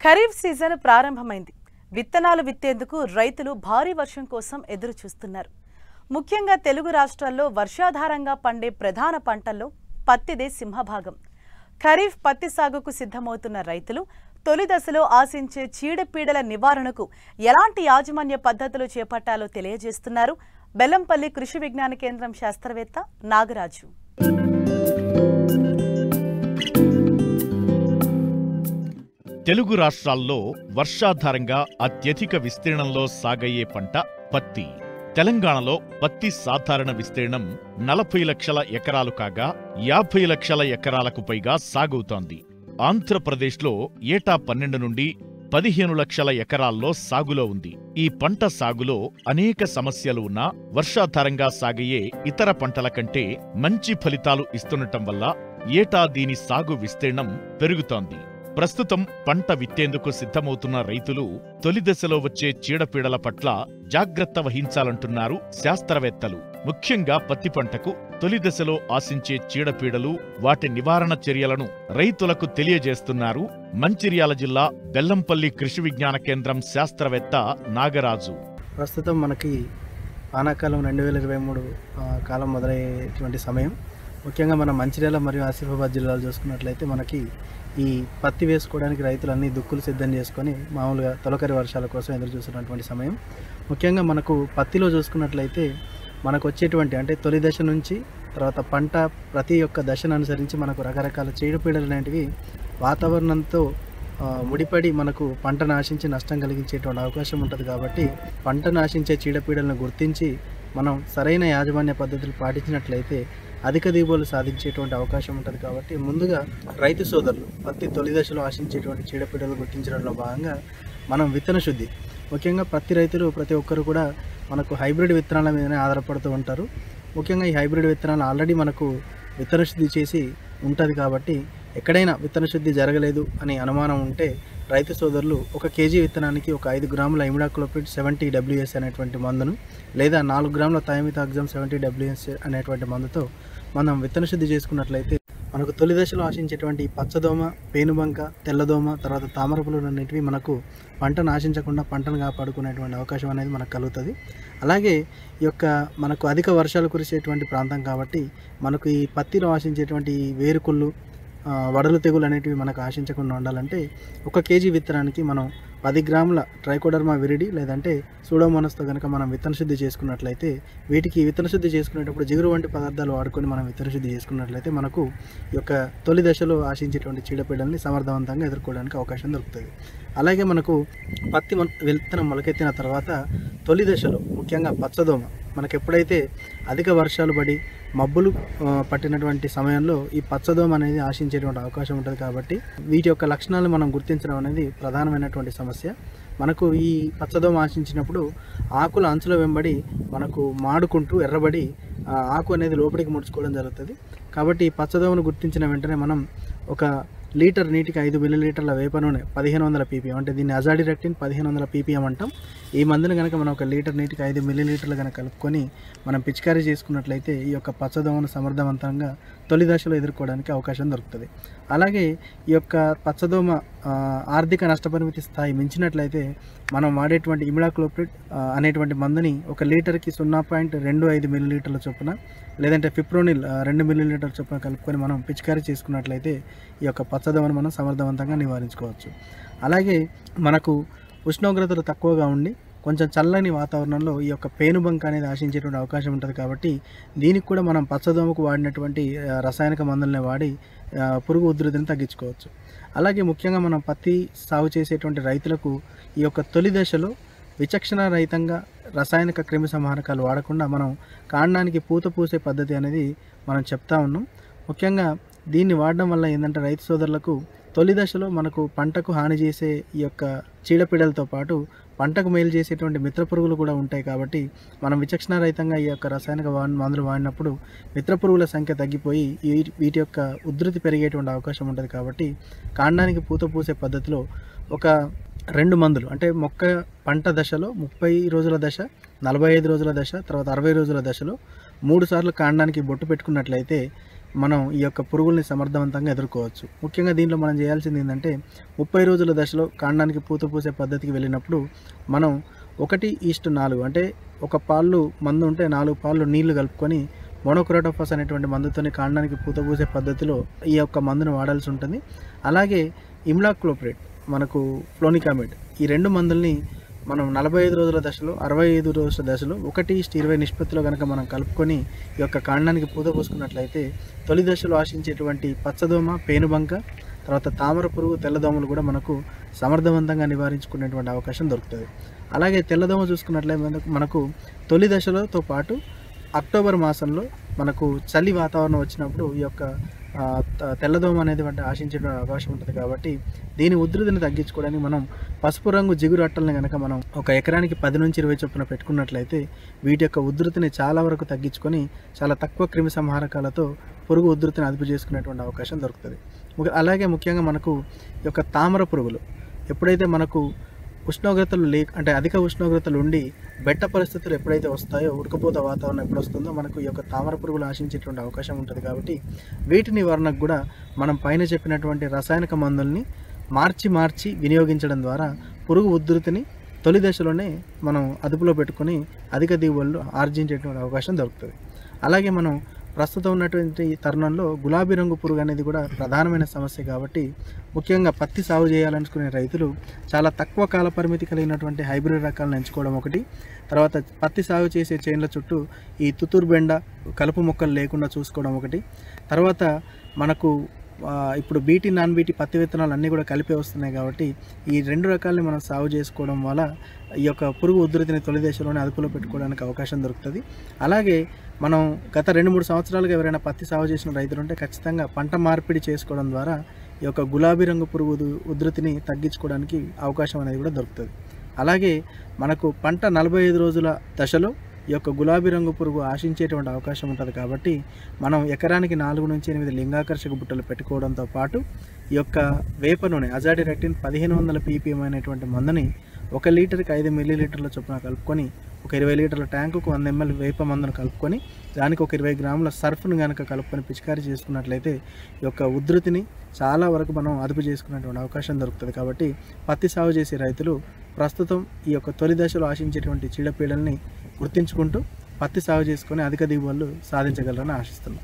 Kharif season ప్రారంభమైంది. విత్తనాలు విత్తేందుకు రైతులు భారీ వర్షం కోసం ఎదురు చూస్తున్నారు. ముఖ్యంగా తెలుగు రాష్ట్రాల్లో వర్షాధారంగా పండే ప్రధాన పంటల్లో పత్తిదే సింహభాగం. ఖరీఫ్ పత్తి సాగుకు సిద్ధమవుతున్న రైతులు తొలి దశలో ఆశించే చీడపీడల నివారణకు ఎలాంటి యాజమాన్య పద్ధతులు చేపట్టాలో తెలియజేస్తున్నారు బెల్లంపల్లి కృషి విజ్ఞాన కేంద్రం శాస్త్రవేత్త నాగరాజు. తెలుగు రాష్ట్రాల్లో వర్షాధారంగా అత్యధిక విస్తీర్ణంలో సాగయ్యే పంట పత్తి. తెలంగాణలో పత్తి సాధారణ విస్తీర్ణం 40 లక్షల ఎకరాలు కాగా 50 లక్షల ఎకరాలకు పైగా సాగవుతోంది. ఆంధ్రప్రదేశ్లో ఏటా 12 నుండి 15 లక్షల ఎకరాల్లో సాగులో ఉంది. ఈ పంట సాగులో అనేక సమస్యలు ఉన్నా వర్షాధారంగా సాగయ్యే ఇతర పంటల కంటే మంచి ఫలితాలు ఇస్తుండటం వల్ల ఏటా దీని సాగు విస్తీర్ణం పెరుగుతోంది. ప్రస్తుతం పంట విత్తేందుకు సిద్ధమవుతున్న రైతులు తొలి దశలో వచ్చే చీడపీడల పట్ల జాగ్రత్త వహించాలంటున్నారు శాస్త్రవేత్తలు. ముఖ్యంగా పత్తి పంటకు తొలి దశలో ఆశించే చీడపీడలు, వాటి నివారణ చర్యలను రైతులకు తెలియజేస్తున్నారు మంచిర్యాల జిల్లా బెల్లంపల్లి కృషి విజ్ఞాన కేంద్రం శాస్త్రవేత్త నాగరాజు. ప్రస్తుతం మనకి వానాకాలం 2023 కాలం మొదలయ్యేటువంటి సమయం. ముఖ్యంగా మన మంచిర్యాల మరియు ఆసిఫాబాద్ జిల్లాలు చూసుకున్నట్లయితే మనకి ఈ పత్తి వేసుకోవడానికి రైతులు అన్ని దుక్కులు సిద్ధం చేసుకొని మామూలుగా తొలకరి వర్షాల కోసం ఎదురు చూస్తున్నటువంటి సమయం. ముఖ్యంగా మనకు పత్తిలో చూసుకున్నట్లయితే మనకు వచ్చేటువంటి అంటే తొలి దశ నుంచి తర్వాత పంట ప్రతి ఒక్క దశను అనుసరించి మనకు రకరకాల చీడపీడలు అనేటివి వాతావరణంతో ముడిపడి మనకు పంట నాశించి నష్టం కలిగించేటువంటి అవకాశం ఉంటుంది. కాబట్టి పంట నాశించే చీడపీడలను గుర్తించి మనం సరైన యాజమాన్య పద్ధతులు పాటించినట్లయితే అధిక దిగుబడులు సాధించేటువంటి అవకాశం ఉంటుంది. కాబట్టి ముందుగా రైతు సోదరులు పత్తి తొలి దశలో ఆశించేటువంటి చీడపీడలు గుర్తించడంలో భాగంగా మనం విత్తన శుద్ధి, ముఖ్యంగా పత్తి రైతులు ప్రతి ఒక్కరు కూడా మనకు హైబ్రిడ్ విత్తనాల మీదనే ఆధారపడుతూ ఉంటారు. ముఖ్యంగా ఈ హైబ్రిడ్ విత్తనాలు ఆల్రెడీ మనకు విత్తన శుద్ధి చేసి ఉంటుంది. కాబట్టి ఎక్కడైనా విత్తన శుద్ధి జరగలేదు అని అనుమానం ఉంటే రైతు సోదరులు 1 కేజీ విత్తనానికి ఒక 5 గ్రాముల ఇమిడాక్లోపిడ్ 70 WS అనేటువంటి మందును లేదా 4 గ్రాముల థైమిథాక్సమ్ 70 WS అనేటువంటి మందుతో మనం విత్తన శుద్ధి చేసుకున్నట్లయితే మనకు తొలి దశలో ఆశించేటువంటి పచ్చదోమ, పేనుబంక, తెల్లదోమ, తర్వాత తామరపులు అనేటివి మనకు పంటను ఆశించకుండా పంటను కాపాడుకునేటువంటి అవకాశం అనేది మనకు కలుగుతుంది. అలాగే ఈ యొక్క మనకు అధిక వర్షాలు కురిసేటువంటి ప్రాంతం కాబట్టి మనకు ఈ పత్తిలో ఆశించేటువంటి వేరుకుళ్ళు, వడలు తెగులు అనేటివి మనకు ఆశించకుండా ఉండాలంటే 1 కేజీ విత్తనానికి మనం 10 గ్రాముల ట్రైకోడర్మా విరిడి లేదంటే సూడోమోనాస్తో కనుక మనం విత్తన శుద్ధి చేసుకున్నట్లయితే వీటికి విత్తన శుద్ధి చేసుకునేటప్పుడు జిగురు వంటి పదార్థాలు వాడుకొని మనం విత్తన శుద్ధి చేసుకున్నట్లయితే మనకు ఈ యొక్క తొలి దశలో ఆశించేటువంటి చీడపీడల్ని సమర్థవంతంగా ఎదుర్కోవడానికి అవకాశం దొరుకుతుంది. అలాగే మనకు పత్తి విత్తనం మొలకెత్తిన తర్వాత తొలి దశలో ముఖ్యంగా పచ్చదోమ మనకు ఎప్పుడైతే అధిక వర్షాలు పడి మబ్బులు పట్టినటువంటి సమయంలో ఈ పచ్చదోమ అనేది ఆశించేటువంటి అవకాశం ఉంటుంది. కాబట్టి వీటి యొక్క లక్షణాలను మనం గుర్తించడం అనేది ప్రధానమైనటువంటి సమస్య. మనకు ఈ పచ్చదోమ ఆశించినప్పుడు ఆకుల అంచుల వెంబడి మనకు మాడుకుంటూ ఎర్రబడి ఆకు అనేది లోపలికి ముడుచుకోవడం జరుగుతుంది. కాబట్టి ఈ పచ్చదోమను గుర్తించిన వెంటనే మనం 1 లీటర్ నీటికి 5 మిల్లీలీటర్ల వేప నూనె 1500 ppm అంటే దీన్ని అజాడిరెక్టిన్ 1500 ppm అంటాం. ఈ మందును కనుక మనం 1 లీటర్ నీటికి 5 మిల్లీలీటర్లు కనుక కలుపుకొని మనం పిచికారీ చేసుకున్నట్లయితే ఈ యొక్క పచ్చదోమను సమర్థవంతంగా తొలి దశలో ఎదుర్కోవడానికి అవకాశం దొరుకుతుంది. అలాగే ఈ యొక్క పచ్చదోమ ఆర్థిక నష్టపరిమితి స్థాయి మించినట్లయితే మనం వాడేటువంటి ఇమిడాక్లోపిడ్ అనేటువంటి మందుని 1 లీటర్కి 0.25 మిల్లీలీటర్ల చొప్పున లేదంటే ఫిప్రోనిల్ 2 మిల్లీలీటర్ల చొప్పున కలుపుకొని మనం పిచికారీ చేసుకున్నట్లయితే ఈ యొక్క పచ్చదోమను మనం సమర్థవంతంగా నివారించుకోవచ్చు. అలాగే మనకు ఉష్ణోగ్రతలు తక్కువగా ఉండి కొంచెం చల్లని వాతావరణంలో ఈ యొక్క పేనుబంక అనేది ఆశించేటువంటి అవకాశం ఉంటుంది. కాబట్టి దీనికి కూడా మనం పచ్చదోమకు వాడినటువంటి రసాయనిక మందులనే వాడి పురుగు ఉధృతిని తగ్గించుకోవచ్చు. అలాగే ముఖ్యంగా మనం పత్తి సాగు చేసేటువంటి రైతులకు ఈ యొక్క తొలి దశలో విచక్షణ రహితంగా రసాయనిక క్రిమి సంహారకాలు వాడకుండా మనం కాండానికి పూత పూసే పద్ధతి అనేది మనం చెప్తా ఉన్నాం. ముఖ్యంగా దీన్ని వాడడం వల్ల ఏంటంటే రైతు సోదరులకు తొలి దశలో మనకు పంటకు హాని చేసే ఈ యొక్క చీడపీడలతో పాటు పంటకు మేలు చేసేటువంటి మిత్ర పురుగులు కూడా ఉంటాయి. కాబట్టి మనం విచక్షణ రహితంగా ఈ యొక్క రసాయనిక మందులు వాడినప్పుడు మిత్ర పురుగుల సంఖ్య తగ్గిపోయి వీటి యొక్క ఉధృతి పెరిగేటువంటి అవకాశం ఉంటుంది. కాబట్టి కాండానికి పూత పూసే పద్ధతిలో ఒక 2 మందులు అంటే మొక్క పంట దశలో 30 రోజుల దశ, 45 రోజుల దశ, తర్వాత 60 రోజుల దశలో 3 సార్లు కాండానికి బొట్టు పెట్టుకున్నట్లయితే మనం ఈ యొక్క పురుగుల్ని సమర్థవంతంగా ఎదుర్కోవచ్చు. ముఖ్యంగా దీంట్లో మనం చేయాల్సింది ఏంటంటే 30 రోజుల దశలో కాండానికి పూత పూసే పద్ధతికి వెళ్ళినప్పుడు మనం 1:4 అంటే ఒక పాలు మందు ఉంటే 4 పాలు నీళ్లు కలుపుకొని మోనోక్రోటోఫాస్ అనేటువంటి మందుతోని కాండానికి పూత పూసే పద్ధతిలో ఈ యొక్క మందును వాడాల్సి ఉంటుంది. అలాగే ఇమ్లాక్లోప్రిడ్, మనకు ఫ్లోనికామిడ్, ఈ 2 మందుల్ని మనం 45 రోజుల దశలో 65 రోజుల దశలో 1:20 నిష్పత్తిలో కనుక మనం కలుపుకొని ఈ యొక్క కాండానికి పూత పూసుకున్నట్లయితే తొలి దశలో ఆశించేటువంటి పచ్చదోమ, పేనుబంక, తర్వాత తామర పురుగు, తెల్లదోమలు కూడా మనకు సమర్థవంతంగా నివారించుకునేటువంటి అవకాశం దొరుకుతుంది. అలాగే తెల్లదోమ చూసుకున్నట్లయితే మనకు తొలి దశలతో పాటు అక్టోబర్ మాసంలో మనకు చలి వాతావరణం వచ్చినప్పుడు ఈ యొక్క తెల్లదోమ అనేది ఆశించే అవకాశం ఉంటుంది. కాబట్టి దీని ఉధృతిని తగ్గించుకోవడానికి మనం పసుపు రంగు జిగురు అట్టలను కనుక మనం ఒక ఎకరానికి 10 నుంచి 20 చొప్పున పెట్టుకున్నట్లయితే వీటి యొక్క ఉధృతిని చాలా వరకు తగ్గించుకొని చాలా తక్కువ క్రిమి సంహారకాలతో పురుగు ఉధృతిని అదుపు చేసుకునేటువంటి అవకాశం దొరుకుతుంది. అలాగే ముఖ్యంగా మనకు ఈ యొక్క తామర పురుగులు ఎప్పుడైతే మనకు ఉష్ణోగ్రతలు అంటే అధిక ఉష్ణోగ్రతలు ఉండి బెట్ట పరిస్థితులు ఎప్పుడైతే వస్తాయో, ఉడకపోత వాతావరణం ఎప్పుడు వస్తుందో మనకు ఈ యొక్క తామర పురుగులు ఆశించేటువంటి అవకాశం ఉంటుంది. కాబట్టి వీటి నివారణకు కూడా మనం పైన చెప్పినటువంటి రసాయనిక మందుల్ని మార్చి వినియోగించడం ద్వారా పురుగు ఉధృతిని తొలి దశలోనే మనం అదుపులో పెట్టుకొని అధిక దిగుబడులు ఆర్జించేటువంటి అవకాశం దొరుకుతుంది. అలాగే మనం ప్రస్తుతం ఉన్నటువంటి తరుణంలో గులాబీ రంగు పురుగు అనేది కూడా ప్రధానమైన సమస్య. కాబట్టి ముఖ్యంగా పత్తి సాగు చేయాలనుకునే రైతులు చాలా తక్కువ కాల పరిమితి కలిగినటువంటి హైబ్రిడ్ రకాలను ఎంచుకోవడం ఒకటి. తర్వాత పత్తి సాగు చేసే చేన్ల చుట్టూ ఈ తుతూర్ బెండ, కలుపు మొక్కలు లేకుండా చూసుకోవడం ఒకటి. తర్వాత మనకు ఇప్పుడు బీటీ, నాన్ బీటీ పత్తి విత్తనాలు అన్నీ కూడా కలిపే వస్తున్నాయి. కాబట్టి ఈ 2 రకాలని మనం సాగు చేసుకోవడం వల్ల ఈ యొక్క పురుగు ఉధృతిని తొలి దశలోనే అదుపులో పెట్టుకోవడానికి అవకాశం దొరుకుతుంది. అలాగే మనం గత 2-3 సంవత్సరాలుగా ఎవరైనా పత్తి సాగు చేసిన రైతులు ఉంటే ఖచ్చితంగా పంట మార్పిడి చేసుకోవడం ద్వారా ఈ యొక్క గులాబీ రంగు పురుగు ఉధృతిని తగ్గించుకోవడానికి అవకాశం అనేది కూడా దొరుకుతుంది. అలాగే మనకు పంట 45 రోజుల దశలో ఈ యొక్క గులాబీ రంగు పురుగు ఆశించేటువంటి అవకాశం ఉంటుంది. కాబట్టి మనం ఎకరానికి 4 నుంచి 8 లింగాకర్షక బుట్టలు పెట్టుకోవడంతో పాటు ఈ యొక్క వేప నూనె అజాడిరెక్టిన్ 1500 ppm అనేటువంటి మందుని 1 లీటర్కి 5 మిల్లీలీటర్ల చొప్పున కలుపుకొని ఒక 20 లీటర్ల ట్యాంకుకు 100 ml వేప మందును కలుపుకొని దానికి ఒక 20 గ్రాముల సర్ఫ్ను కనుక కలుపుకొని పిచికారీ చేసుకున్నట్లయితే ఈ యొక్క ఉధృతిని చాలా వరకు మనం అదుపు చేసుకునేటువంటి అవకాశం దొరుకుతుంది. కాబట్టి పత్తి సాగు చేసే రైతులు ప్రస్తుతం ఈ యొక్క తొలి దశలో ఆశించేటువంటి చీడపీడల్ని గుర్తించుకుంటూ పత్తి సాగు చేసుకొని అధిక దిగుబడులు సాధించగలరని ఆశిస్తున్నాం.